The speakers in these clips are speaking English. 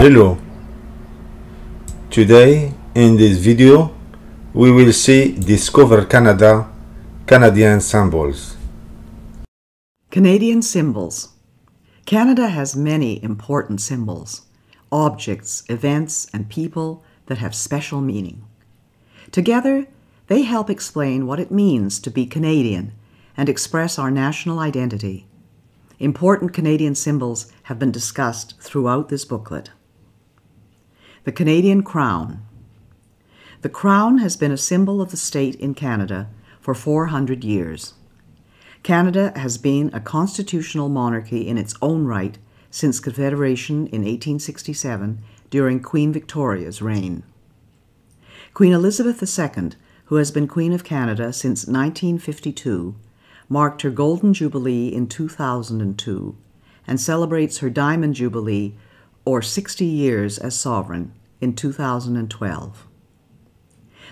Hello. Today in this video we will see Discover Canada Canadian symbols. Canadian symbols. Canada has many important symbols, objects, events, and people that have special meaning. Together, they help explain what it means to be Canadian and express our national identity. Important Canadian symbols have been discussed throughout this booklet. The Canadian Crown. The Crown has been a symbol of the state in Canada for 400 years. Canada has been a constitutional monarchy in its own right since Confederation in 1867 during Queen Victoria's reign. Queen Elizabeth II, who has been Queen of Canada since 1952, marked her Golden Jubilee in 2002 and celebrates her Diamond Jubilee, or 60 years as sovereign, in 2012.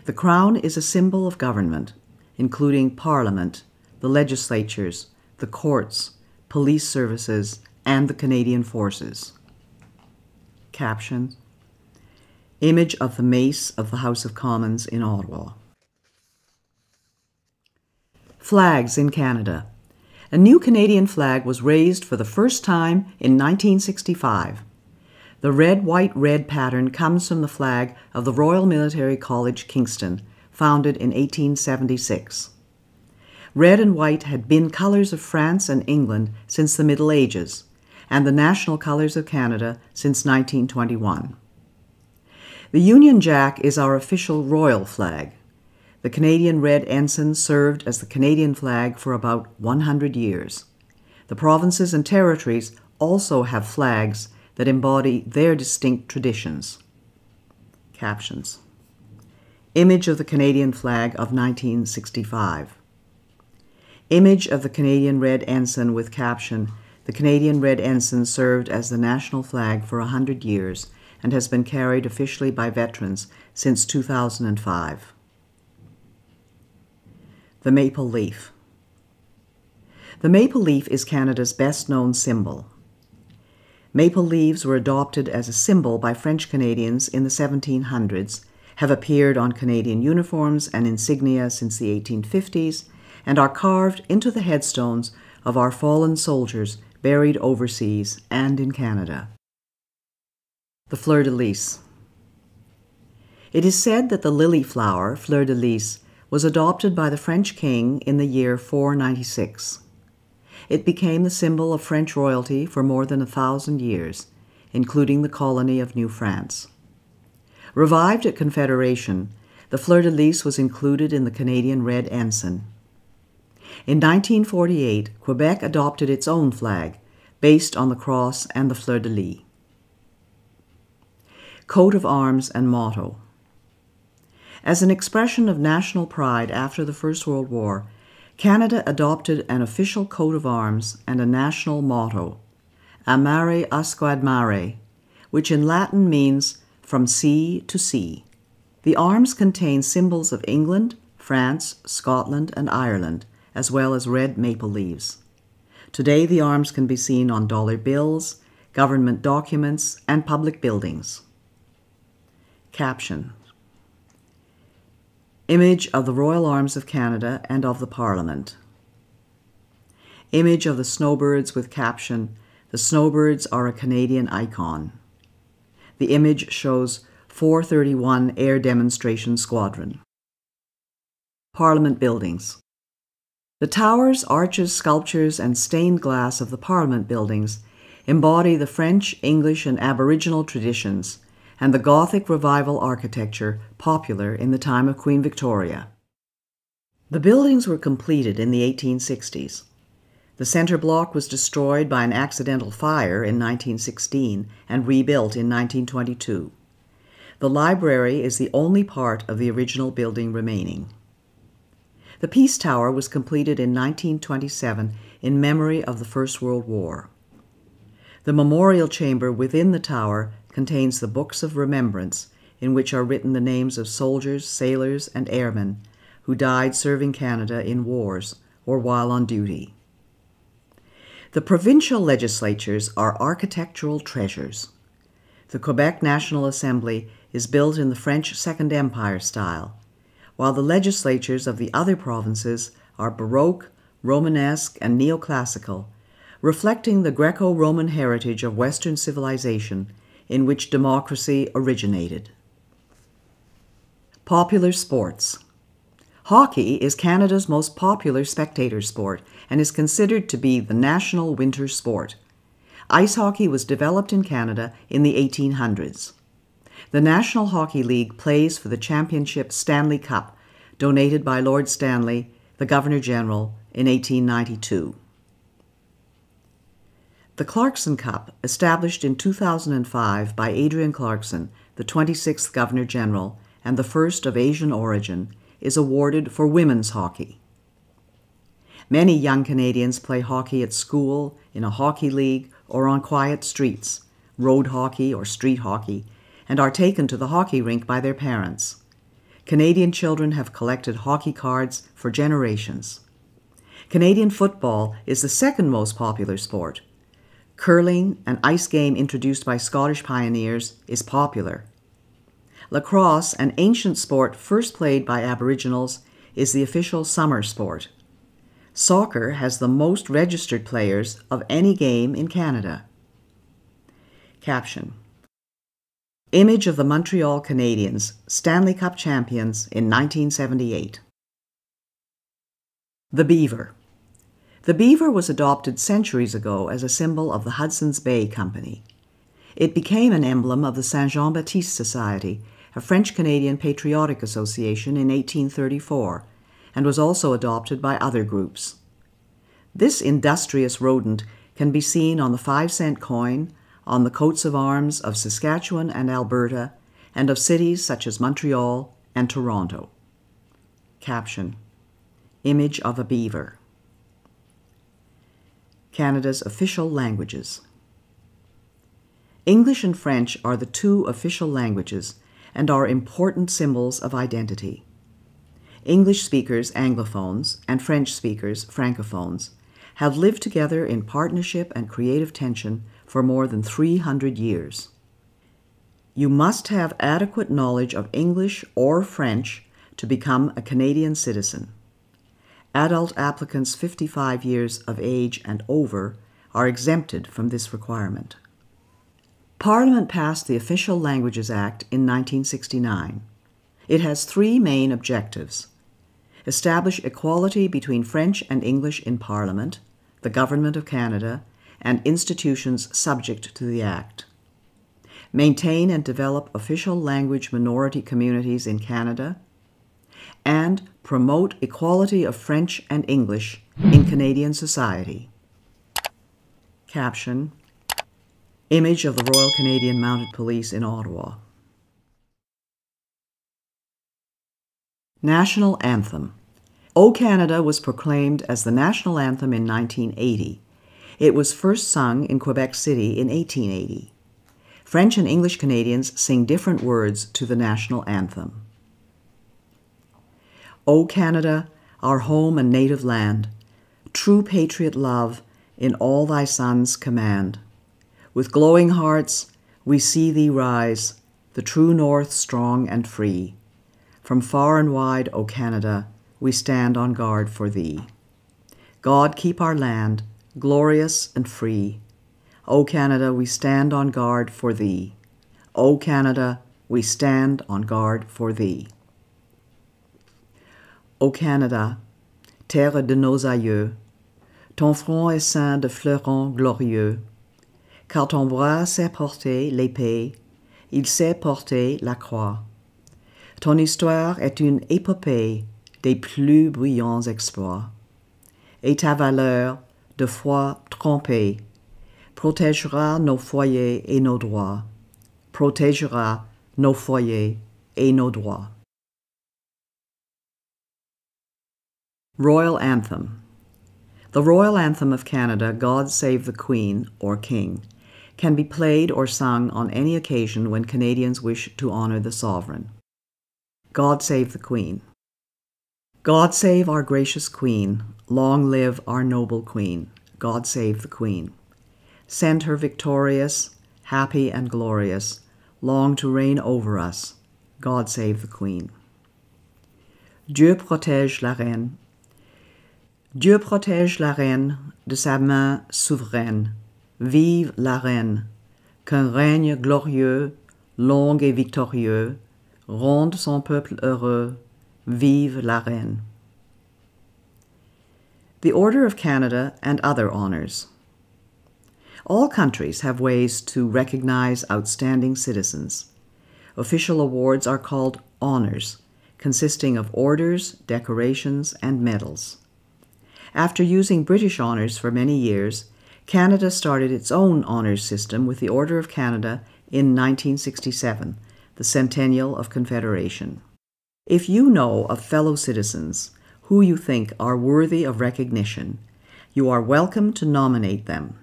The Crown is a symbol of government, including Parliament, the legislatures, the courts, police services, and the Canadian Forces. Caption: Image of the Mace of the House of Commons in Ottawa. Flags in Canada. A new Canadian flag was raised for the first time in 1965. The red, white, red pattern comes from the flag of the Royal Military College, Kingston, founded in 1876. Red and white had been colours of France and England since the Middle Ages, and the national colours of Canada since 1921. The Union Jack is our official royal flag. The Canadian Red Ensign served as the Canadian flag for about 100 years. The provinces and territories also have flags that embody their distinct traditions. Captions: Image of the Canadian flag of 1965. Image of the Canadian Red Ensign with caption: The Canadian Red Ensign served as the national flag for 100 years and has been carried officially by veterans since 2005. The Maple Leaf. The maple leaf is Canada's best-known symbol. Maple leaves were adopted as a symbol by French Canadians in the 1700s, have appeared on Canadian uniforms and insignia since the 1850s, and are carved into the headstones of our fallen soldiers buried overseas and in Canada. The fleur-de-lis. It is said that the lily flower, fleur-de-lis, was adopted by the French king in the year 496. It became the symbol of French royalty for more than 1,000 years, including the colony of New France. Revived at Confederation, the fleur-de-lis was included in the Canadian Red Ensign. In 1948, Quebec adopted its own flag, based on the cross and the fleur-de-lis. Coat of arms and motto. As an expression of national pride after the First World War, Canada adopted an official coat of arms and a national motto, A Mare Usquad Mare, which in Latin means from sea to sea. The arms contain symbols of England, France, Scotland, and Ireland, as well as red maple leaves. Today the arms can be seen on dollar bills, government documents, and public buildings. Caption: Image of the Royal Arms of Canada and of the Parliament. Image of the snowbirds with caption: The snowbirds are a Canadian icon. The image shows 431 Air Demonstration Squadron. Parliament buildings. The towers, arches, sculptures, and stained glass of the Parliament buildings embody the French, English, and Aboriginal traditions and the Gothic Revival architecture popular in the time of Queen Victoria. The buildings were completed in the 1860s. The center block was destroyed by an accidental fire in 1916 and rebuilt in 1922. The library is the only part of the original building remaining. The Peace Tower was completed in 1927 in memory of the First World War. The memorial chamber within the tower contains the Books of Remembrance, in which are written the names of soldiers, sailors, and airmen who died serving Canada in wars or while on duty. The provincial legislatures are architectural treasures. The Quebec National Assembly is built in the French Second Empire style, while the legislatures of the other provinces are Baroque, Romanesque, and Neoclassical, reflecting the Greco-Roman heritage of Western civilization in which democracy originated. Popular sports. Hockey is Canada's most popular spectator sport and is considered to be the national winter sport. Ice hockey was developed in Canada in the 1800s. The National Hockey League plays for the Championship Stanley Cup, donated by Lord Stanley, the Governor-General, in 1892. The Clarkson Cup, established in 2005 by Adrian Clarkson, the 26th Governor-General and the first of Asian origin, is awarded for women's hockey. Many young Canadians play hockey at school, in a hockey league, or on quiet streets, road hockey or street hockey, and are taken to the hockey rink by their parents. Canadian children have collected hockey cards for generations. Canadian football is the second most popular sport. Curling, an ice game introduced by Scottish pioneers, is popular. Lacrosse, an ancient sport first played by Aboriginals, is the official summer sport. Soccer has the most registered players of any game in Canada. Caption: Image of the Montreal Canadiens, Stanley Cup champions in 1978. The beaver. The beaver was adopted centuries ago as a symbol of the Hudson's Bay Company. It became an emblem of the Saint Jean-Baptiste Society, a French-Canadian patriotic association, in 1834, and was also adopted by other groups. This industrious rodent can be seen on the 5-cent coin, on the coats of arms of Saskatchewan and Alberta, and of cities such as Montreal and Toronto. Caption: Image of a beaver. Canada's official languages. English and French are the two official languages and are important symbols of identity. English speakers, Anglophones, and French speakers, Francophones, have lived together in partnership and creative tension for more than 300 years. You must have adequate knowledge of English or French to become a Canadian citizen. Adult applicants 55 years of age and over are exempted from this requirement. Parliament passed the Official Languages Act in 1969. It has three main objectives: establish equality between French and English in Parliament, the Government of Canada, and institutions subject to the Act; maintain and develop official language minority communities in Canada; and promote equality of French and English in Canadian society. Caption: Image of the Royal Canadian Mounted Police in Ottawa. National Anthem. O Canada was proclaimed as the national anthem in 1980. It was first sung in Quebec City in 1880. French and English Canadians sing different words to the national anthem. O Canada, our home and native land, true patriot love in all thy sons command. With glowing hearts we see thee rise, the true north strong and free. From far and wide, O Canada, we stand on guard for thee. God keep our land, glorious and free. O Canada, we stand on guard for thee. O Canada, we stand on guard for thee. O Canada, terre de nos aïeux, ton front est ceint de fleurons glorieux, car ton bras sait porter l'épée, il sait porter la croix. Ton histoire est une épopée des plus brillants exploits, et ta valeur, de foi trompée, protégera nos foyers et nos droits, protégera nos foyers et nos droits. Royal Anthem. The Royal Anthem of Canada, God Save the Queen, or King, can be played or sung on any occasion when Canadians wish to honor the sovereign. God Save the Queen. God save our gracious Queen, long live our noble Queen. God save the Queen. Send her victorious, happy and glorious, long to reign over us. God save the Queen. Dieu protège la reine. Dieu protège la reine de sa main souveraine. Vive la reine, qu'un règne glorieux, long et victorieux, ronde son peuple heureux. Vive la reine. The Order of Canada and other honors. All countries have ways to recognize outstanding citizens. Official awards are called honors, consisting of orders, decorations, and medals. After using British honors for many years, Canada started its own honors system with the Order of Canada in 1967, the centennial of Confederation. If you know of fellow citizens who you think are worthy of recognition, you are welcome to nominate them.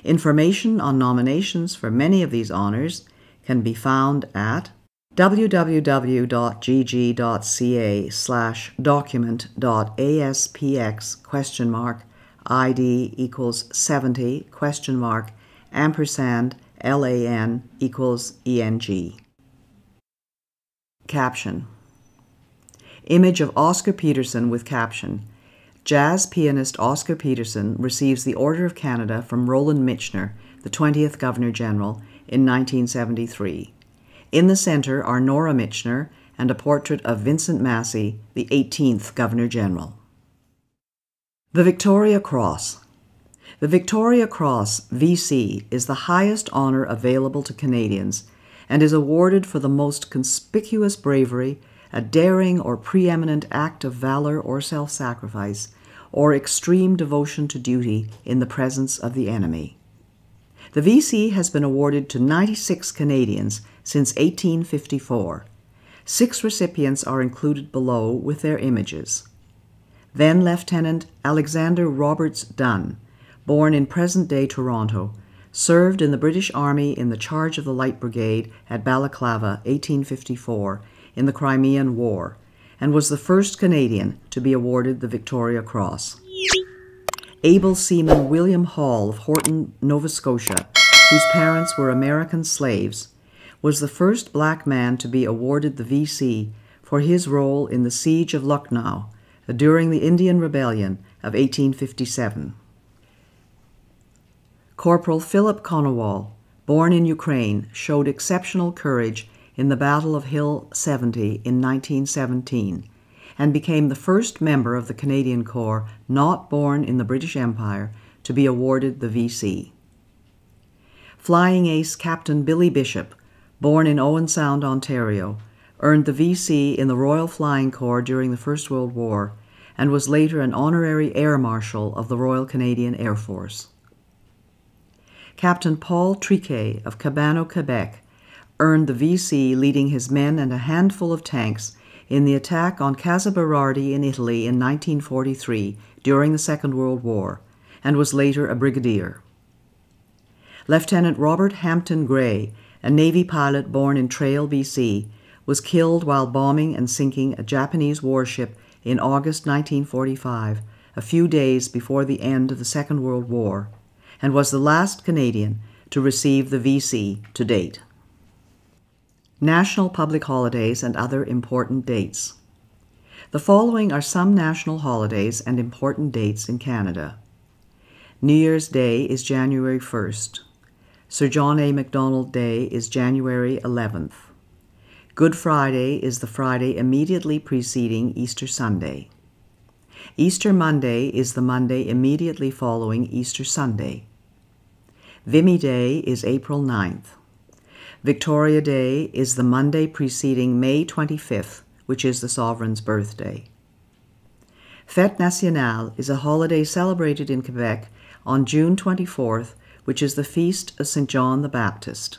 Information on nominations for many of these honors can be found at www.gg.ca/document.aspx?ID equals 70 $LAN equals ENG. Caption. Image of Oscar Peterson with caption. Jazz pianist Oscar Peterson receives the Order of Canada from Roland Michener, the 20th Governor-General, in 1973. In the center are Nora Michener and a portrait of Vincent Massey, the 18th Governor-General. The Victoria Cross. The Victoria Cross, VC, is the highest honor available to Canadians and is awarded for the most conspicuous bravery, a daring or preeminent act of valor or self-sacrifice, or extreme devotion to duty in the presence of the enemy. The VC has been awarded to 96 Canadians since 1854. 6 recipients are included below with their images. Then Lieutenant Alexander Roberts Dunn, born in present-day Toronto, served in the British Army in the charge of the Light Brigade at Balaclava, 1854, in the Crimean War, and was the first Canadian to be awarded the Victoria Cross. Able seaman William Hall of Horton, Nova Scotia, whose parents were American slaves, was the first black man to be awarded the VC for his role in the Siege of Lucknow during the Indian Rebellion of 1857. Corporal Philip Konowal, born in Ukraine, showed exceptional courage in the Battle of Hill 70 in 1917 and became the first member of the Canadian Corps not born in the British Empire to be awarded the VC. Flying ace Captain Billy Bishop, born in Owen Sound, Ontario, earned the VC in the Royal Flying Corps during the First World War and was later an honorary Air Marshal of the Royal Canadian Air Force. Captain Paul Triquet of Cabano, Quebec, earned the VC leading his men and a handful of tanks in the attack on Casa Berardi in Italy in 1943 during the Second World War, and was later a brigadier. Lieutenant Robert Hampton Gray, a Navy pilot born in Trail, BC, was killed while bombing and sinking a Japanese warship in August 1945, a few days before the end of the Second World War, and was the last Canadian to receive the VC to date. National public holidays and other important dates. The following are some national holidays and important dates in Canada. New Year's Day is January 1st. Sir John A. Macdonald Day is January 11th. Good Friday is the Friday immediately preceding Easter Sunday. Easter Monday is the Monday immediately following Easter Sunday. Vimy Day is April 9th. Victoria Day is the Monday preceding May 25th, which is the Sovereign's birthday. Fête Nationale is a holiday celebrated in Quebec on June 24th, which is the feast of St. John the Baptist.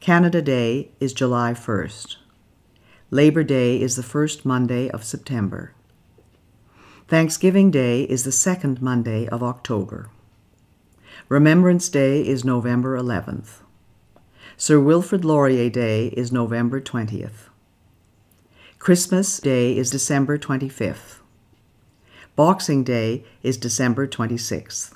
Canada Day is July 1st. Labor Day is the first Monday of September. Thanksgiving Day is the second Monday of October. Remembrance Day is November 11th. Sir Wilfrid Laurier Day is November 20th. Christmas Day is December 25th. Boxing Day is December 26th.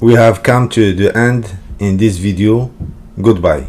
We have come to the end in this video. Goodbye.